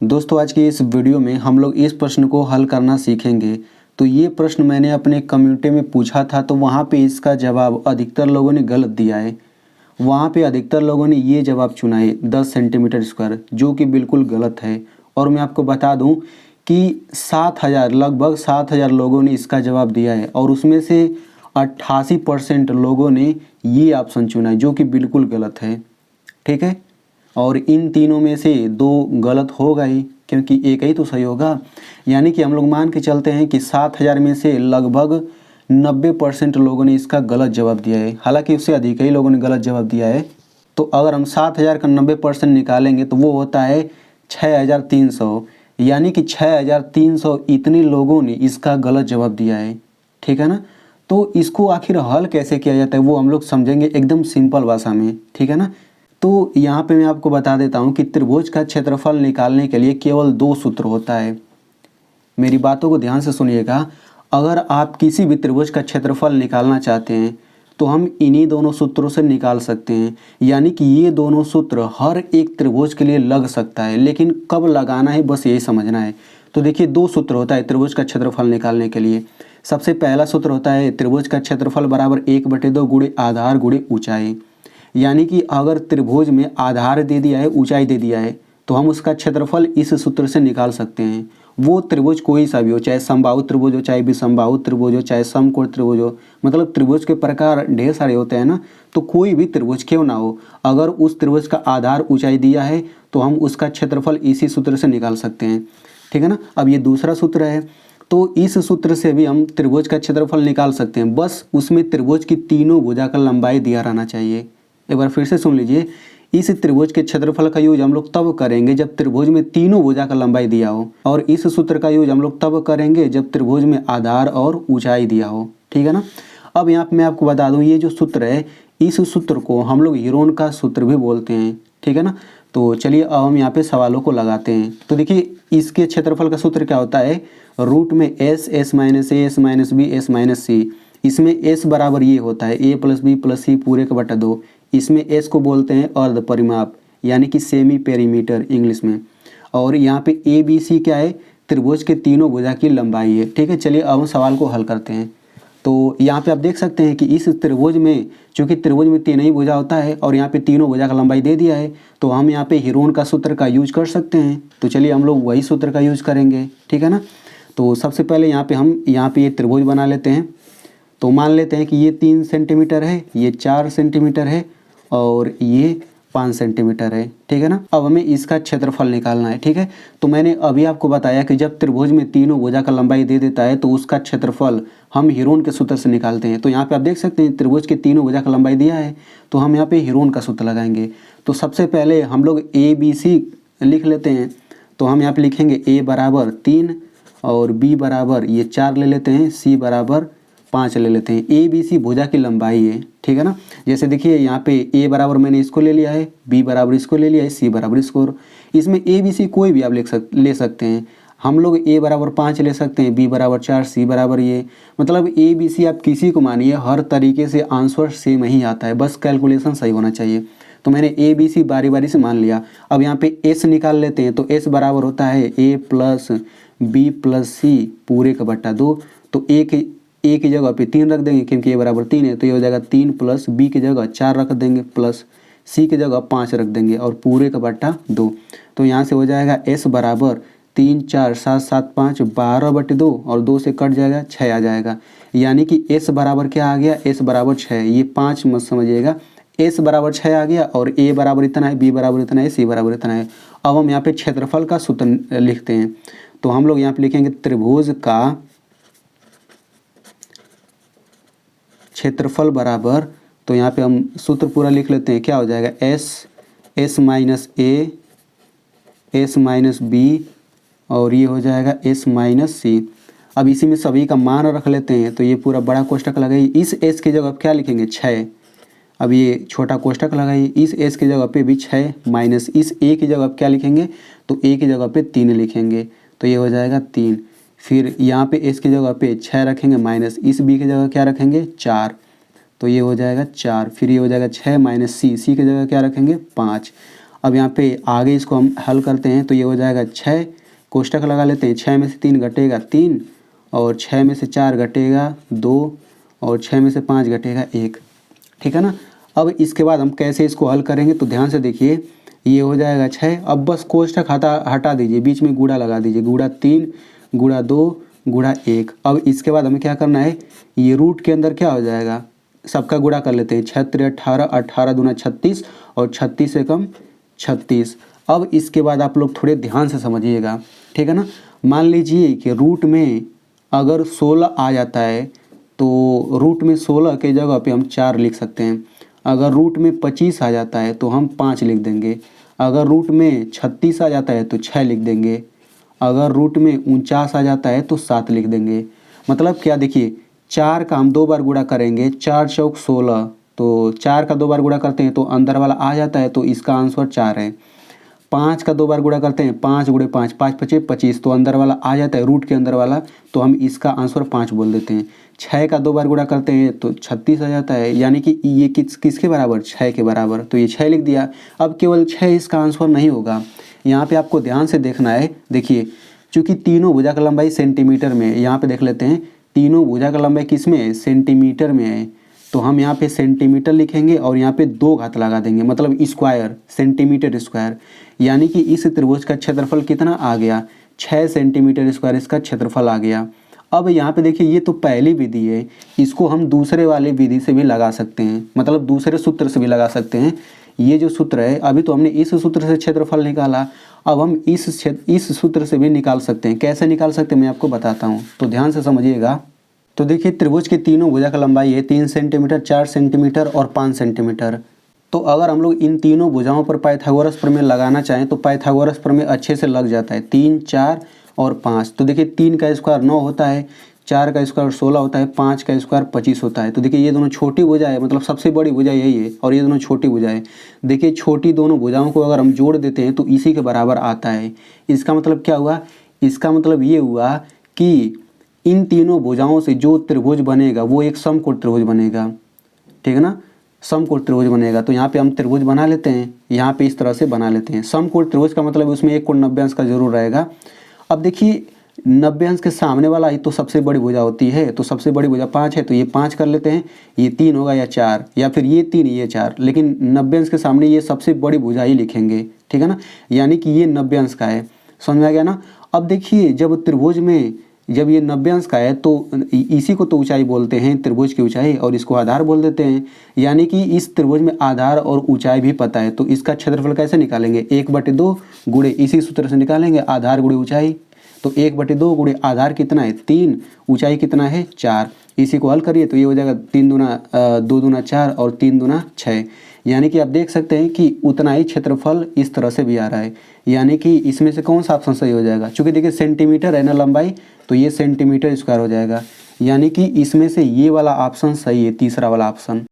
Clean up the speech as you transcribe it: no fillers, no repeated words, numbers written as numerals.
दोस्तों आज की इस वीडियो में हम लोग इस प्रश्न को हल करना सीखेंगे। तो ये प्रश्न मैंने अपने कम्युनिटी में पूछा था, तो वहाँ पे इसका जवाब अधिकतर लोगों ने गलत दिया है। वहाँ पे अधिकतर लोगों ने ये जवाब चुना है 10 सेंटीमीटर स्क्वायर, जो कि बिल्कुल गलत है। और मैं आपको बता दूँ कि 7,000 लगभग 7,000 लोगों ने इसका जवाब दिया है और उसमें से 88% लोगों ने ये ऑप्शन चुना है, जो कि बिल्कुल गलत है। ठीक है, और इन तीनों में से दो गलत होगा ही, क्योंकि एक ही तो सही होगा। यानी कि हम लोग मान के चलते हैं कि 7,000 में से लगभग 90% लोगों ने इसका गलत जवाब दिया है। हालांकि उससे अधिक ही लोगों ने गलत जवाब दिया है। तो अगर हम 7,000 का 90% निकालेंगे तो वो होता है 6,300। यानी कि 6,300 इतने लोगों ने इसका गलत जवाब दिया है। ठीक है ना। तो इसको आखिर हल कैसे किया जाता है वो हम लोग समझेंगे एकदम सिंपल भाषा में। ठीक है ना। तो यहाँ पे मैं आपको बता देता हूँ कि त्रिभुज का क्षेत्रफल निकालने के लिए केवल दो सूत्र होता है। मेरी बातों को ध्यान से सुनिएगा। अगर आप किसी भी त्रिभुज का क्षेत्रफल निकालना चाहते हैं तो हम इन्हीं दोनों सूत्रों से निकाल सकते हैं। यानी कि ये दोनों सूत्र हर एक त्रिभुज के लिए लग सकता है, लेकिन कब लगाना है बस यही समझना है। तो देखिए, दो सूत्र होता है त्रिभुज का क्षेत्रफल निकालने के लिए। सबसे पहला सूत्र होता है त्रिभुज का क्षेत्रफल बराबर 1/2 गुणे आधार गुणे ऊंचाई। यानी कि अगर त्रिभुज में आधार दे दिया है, ऊंचाई दे दिया है, तो हम उसका क्षेत्रफल इस सूत्र से निकाल सकते हैं। वो त्रिभुज कोई सा भी हो, चाहे समबाहु त्रिभुज हो, चाहे विषमबाहु त्रिभुज हो, चाहे समकोण त्रिभुज हो। मतलब त्रिभुज के प्रकार ढेर सारे होते हैं ना। तो कोई भी त्रिभुज क्यों ना हो, अगर उस त्रिभुज का आधार ऊंचाई दिया है तो हम उसका क्षेत्रफल इसी सूत्र से निकाल सकते हैं। ठीक है ना। अब ये दूसरा सूत्र है, तो इस सूत्र से भी हम त्रिभुज का क्षेत्रफल निकाल सकते हैं। बस उसमें त्रिभुज की तीनों भुजा का लंबाई दिया रहना चाहिए। एक बार फिर से सुन लीजिए, इस त्रिभुज के क्षेत्रफल का यूज हम लोग तब करेंगे जब त्रिभुज में तीनों भुजा का लंबाई दिया हो, और इस सूत्र का यूज हम लोग तब करेंगे जब त्रिभुज में आधार और ऊंचाई दिया हो। ठीक है ना। अब यहाँ पे मैं आपको बता दूं, ये जो सूत्र है इस सूत्र को हम लोग हीरोन का सूत्र भी बोलते हैं। ठीक है ना। तो चलिए अब हम यहाँ पे सवालों को लगाते हैं। तो देखिए, इसके क्षेत्रफल का सूत्र क्या होता है, रूट में S, S minus A, S minus B, S minus C. इसमें एस बराबर ये होता है A plus B plus C पूरे का बटा 2। इसमें एस को बोलते हैं अर्ध परिमाप, यानी कि सेमी पेरीमीटर इंग्लिश में। और यहाँ पे ए बी सी क्या है, त्रिभुज के तीनों भुजा की लंबाई है। ठीक है, चलिए अब हम सवाल को हल करते हैं। तो यहाँ पे आप देख सकते हैं कि इस त्रिभुज में, चूंकि त्रिभुज में तीन ही भुजा होता है और यहाँ पे तीनों भुजा का लंबाई दे दिया है, तो हम यहाँ पे हीरोन का सूत्र का यूज कर सकते हैं। तो चलिए हम लोग वही सूत्र का यूज करेंगे। ठीक है ना। तो सबसे पहले हम यहाँ पे ये त्रिभुज बना लेते हैं। तो मान लेते हैं कि ये 3 सेंटीमीटर है, ये 4 सेंटीमीटर है और ये 5 सेंटीमीटर है। ठीक है ना। अब हमें इसका क्षेत्रफल निकालना है। ठीक है। तो मैंने अभी आपको बताया कि जब त्रिभुज में तीनों भुजा का लंबाई दे देता है तो उसका क्षेत्रफल हम हीरोन के सूत्र से निकालते हैं। तो यहाँ पे आप देख सकते हैं त्रिभुज के तीनों भुजा का लंबाई दिया है, तो हम यहाँ पे हीरोन का सूत्र लगाएंगे। तो सबसे पहले हम लोग ए बी सी लिख लेते हैं। तो हम यहाँ पे लिखेंगे ए बराबर 3 और बी बराबर ये 4 ले लेते हैं, सी बराबर 5 ले लेते हैं। ए बी सी भुजा की लंबाई है। ठीक है ना। जैसे देखिए यहाँ पे ए बराबर मैंने इसको ले लिया है, बी बराबर इसको ले लिया है, सी बराबर इसको। इसमें ए बी सी कोई भी आप ले सकते हैं। हम लोग ए बराबर 5 ले सकते हैं, बी बराबर 4, सी बराबर ये। मतलब ए बी सी आप किसी को मानिए, हर तरीके से आंसर सेम ही आता है, बस कैलकुलेशन सही होना चाहिए। तो मैंने ए बी सी बारी बारी से मान लिया। अब यहाँ पे एस निकाल लेते हैं। तो एस बराबर होता है A plus B plus C पूरे का बट्टा 2। तो ए की जगह पे 3 रख देंगे, क्योंकि ए बराबर 3 है, तो ये हो जाएगा 3 प्लस बी की जगह 4 रख देंगे प्लस सी की जगह 5 रख देंगे और पूरे का बट्टा 2। तो यहाँ से हो जाएगा एस बराबर 3 4 7 7 5 12/2 और 2 से कट जाएगा 6 आ जाएगा। यानी कि एस बराबर क्या आ गया, एस बराबर 6। ये 5 मत समझिएगा, एस बराबर 6 आ गया और ए बराबर इतना है, बी बराबर इतना है, सी बराबर इतना है। अब हम यहाँ पे क्षेत्रफल का सूत्र लिखते हैं। तो हम लोग यहाँ पे लिखेंगे त्रिभुज का क्षेत्रफल बराबर, तो यहाँ पे हम सूत्र पूरा लिख लेते हैं। क्या हो जाएगा, S, S minus A, S minus B और ये हो जाएगा एस माइनस सी। अब इसी में सभी का मान रख लेते हैं। तो ये पूरा बड़ा कोष्टक लगाइए। इस एस की जगह क्या लिखेंगे, 6। अब ये छोटा कोष्टक लगाइए। इस एस की जगह पे भी 6 माइनस इस ए की जगह क्या लिखेंगे, तो ए की जगह पे 3 लिखेंगे। तो ये हो जाएगा 3। फिर यहाँ पे एस की जगह पे 6 रखेंगे माइनस इस बी की जगह क्या रखेंगे, 4। तो ये हो जाएगा 4। फिर ये हो जाएगा 6 माइनस सी, सी की जगह क्या रखेंगे, 5। अब यहाँ पे आगे इसको हम हल करते हैं तो ये हो जाएगा 6, कोष्टक लगा लेते हैं। 6 में से 3 घटेगा 3, और 6 में से 4 घटेगा 2, और 6 में से 5 घटेगा 1। ठीक है ना। अब इसके बाद हम कैसे इसको हल करेंगे तो ध्यान से देखिए, ये हो जाएगा 6। अब बस कोष्टक हटा दीजिए, बीच में गुणा लगा दीजिए, गुणा 3 गुणा 2 गुणा 1। अब इसके बाद हमें क्या करना है, ये रूट के अंदर क्या हो जाएगा, सबका गुणा कर लेते हैं। 6 3 18, 18 दूना 36, और 36 से कम 36। अब इसके बाद आप लोग थोड़े ध्यान से समझिएगा, ठीक है ना। मान लीजिए कि रूट में अगर 16 आ जाता है तो रूट में 16 के जगह पे हम 4 लिख सकते हैं। अगर रूट में 25 आ जाता है तो हम 5 लिख देंगे। अगर रूट में 36 आ जाता है तो 6 लिख देंगे। अगर रूट में 49 आ जाता है तो 7 लिख देंगे। मतलब क्या, देखिए 4 का हम 2 बार गुणा करेंगे, 4 चौक 16, तो 4 का 2 बार गुणा करते हैं तो अंदर वाला आ जाता है, तो इसका आंसर 4 है। 5 का 2 बार गुणा करते हैं, 5 गुणे 5, 5 पचे 25, तो अंदर वाला आ जाता है, रूट के अंदर वाला, तो हम इसका आंसर 5 बोल देते हैं। 6 का 2 बार गुणा करते हैं तो 36 आ जाता है, यानी कि ये किसके बराबर, 6 के बराबर, तो ये 6 लिख दिया। अब केवल 6 इसका आंसर नहीं होगा, यहाँ पे आपको ध्यान से देखना है। देखिए चूँकि तीनों भुजा का लंबाई सेंटीमीटर में है, यहाँ पे देख लेते हैं, तीनों भुजा का लंबाई किस में है, सेंटीमीटर में है, तो हम यहाँ पे सेंटीमीटर लिखेंगे और यहाँ पे 2 घात लगा देंगे, मतलब स्क्वायर, सेंटीमीटर स्क्वायर। यानी कि इस त्रिभुज का क्षेत्रफल कितना आ गया, 6 सेंटीमीटर स्क्वायर इसका क्षेत्रफल आ गया। अब यहाँ पे देखिए, ये तो पहली विधि है, इसको हम दूसरे वाली विधि से भी लगा सकते हैं, मतलब दूसरे सूत्र से भी लगा सकते हैं। ये जो सूत्र है, अभी तो हमने इस सूत्र से क्षेत्रफल निकाला, अब हम इस सूत्र से भी निकाल सकते हैं। कैसे निकाल सकते हैं मैं आपको बताता हूँ, तो ध्यान से समझिएगा। तो देखिए त्रिभुज के तीनों भुजा का लंबाई है 3 सेंटीमीटर, 4 सेंटीमीटर और 5 सेंटीमीटर। तो अगर हम लोग इन तीनों भुजाओं पर पाइथागोरस प्रमेय लगाना चाहें तो पाइथागोरस प्रमेय अच्छे से लग जाता है। 3, 4 और 5। तो देखिए 3 का स्क्वायर 9 होता है, 4 का स्क्वायर 16 होता है, 5 का स्क्वायर 25 होता है। तो देखिए ये दोनों छोटी भुजा है, मतलब सबसे बड़ी भुजा यही है, और ये दोनों छोटी भुजा है। देखिए छोटी दोनों भुजाओं को अगर हम जोड़ देते हैं तो इसी के बराबर आता है। इसका मतलब क्या हुआ, इसका मतलब ये हुआ कि इन तीनों भुजाओं से जो त्रिभुज बनेगा वो एक समकोण त्रिभुज बनेगा, ठीक है ना, समकोण त्रिभुज बनेगा। तो यहाँ पे हम त्रिभुज बना लेते हैं, यहाँ पे इस तरह से बना लेते हैं। समकोण त्रिभुज का मतलब उसमें एक कोण 90 अंश का जरूर रहेगा। अब देखिए 90 अंश के सामने वाला ही तो सबसे बड़ी भुजा होती है, तो सबसे बड़ी भुजा 5 है, तो ये 5 कर लेते हैं, ये 3 होगा या 4, या फिर ये 3 ये 4, लेकिन 90 अंश के सामने ये सबसे बड़ी भुजा ही लिखेंगे, ठीक है ना, यानी कि ये 90 अंश का है। समझ में आ गया ना। अब देखिए जब त्रिभुज में जब ये 90 अंश का है तो इसी को तो ऊंचाई बोलते हैं, त्रिभुज की ऊंचाई, और इसको आधार बोल देते हैं। यानी कि इस त्रिभुज में आधार और ऊंचाई भी पता है, तो इसका क्षेत्रफल कैसे निकालेंगे, 1/2 गुणे इसी सूत्र से निकालेंगे, आधार गुणे ऊंचाई। तो 1/2 गुणे आधार कितना है 3, ऊंचाई कितना है 4। इसी को हल करिए तो ये हो जाएगा 3 दूना 2 दूना 4 और 3 दूना 6। यानी कि आप देख सकते हैं कि उतना ही क्षेत्रफल इस तरह से भी आ रहा है। यानी कि इसमें से कौन सा ऑप्शन सही हो जाएगा, चूँकि देखिए सेंटीमीटर है ना लंबाई, तो ये सेंटीमीटर स्क्वायर हो जाएगा। यानी कि इसमें से ये वाला ऑप्शन सही है, तीसरा वाला ऑप्शन।